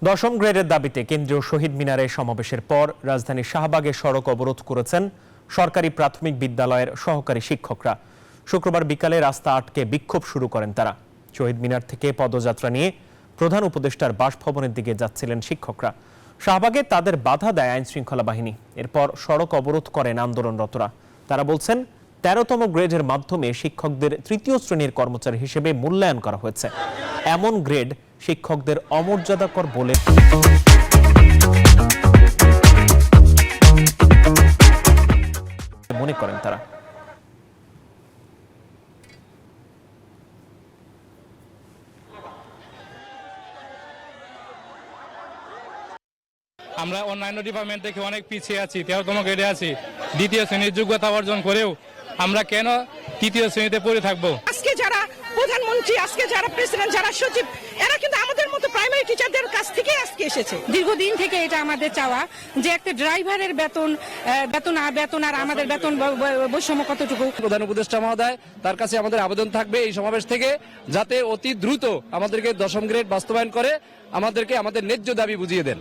দশম গ্রেডের দাবিতে কেন্দ্রীয় শহীদ মিনারে সমাবেশের পর রাজধানীর শাহবাগে সড়ক অবরোধ করেছেন সরকারি প্রাথমিক বিদ্যালয়ের সহকারী শিক্ষকরা। শুক্রবার বিকালে রাস্তা আটকে বিক্ষোভ শুরু করেন তারা। শহীদ মিনার থেকে পদযাত্রা নিয়ে প্রধান উপদেষ্টার বাসভবনের দিকে যাচ্ছিলেন শিক্ষকরা। শাহবাগে তাদের বাধা দেয় আইন শৃঙ্খলা বাহিনী। এরপর সড়ক অবরোধ করেন আন্দোলনরতরা। তারা বলছেন ১৩তম গ্রেডের মাধ্যমে শিক্ষকদের তৃতীয় শ্রেণীর কর্মচারী হিসেবে মূল্যায়ন করা হয়েছে। এমন গ্রেড শিক্ষকদের অমর্যাদাকর বলে মনে করেন তারা। আমরা অন্যান্য ডিপার্টমেন্ট থেকে অনেক পিছিয়ে আছি, ১৩তম গ্রেডে আছি। দ্বিতীয় শ্রেণীর যোগ্যতা অর্জন করেও আমরা কেন তৃতীয় শ্রেণীতে পড়ে থাকবো? আজকে যারা প্রধানমন্ত্রী, আজকে যারা প্রেসিডেন্ট, যারা সচিব, এরা কিন্তু আমাদের মতো প্রাইমারি টিচারদের কাছ থেকে আজকে এসেছে। দীর্ঘদিন থেকে এটা আমাদের চাওয়া যে একটা ড্রাইভারের বেতন আর আমাদের বেতন বৈষম্য কতটুকু। প্রধান উপদেষ্টা মহোদয়, তার কাছে আমাদের আবেদন থাকবে এই সমাবেশ থেকে যাতে অতি দ্রুত আমাদেরকে দশম গ্রেড বাস্তবায়ন করে আমাদেরকে আমাদের ন্যায্য দাবি বুঝিয়ে দেন।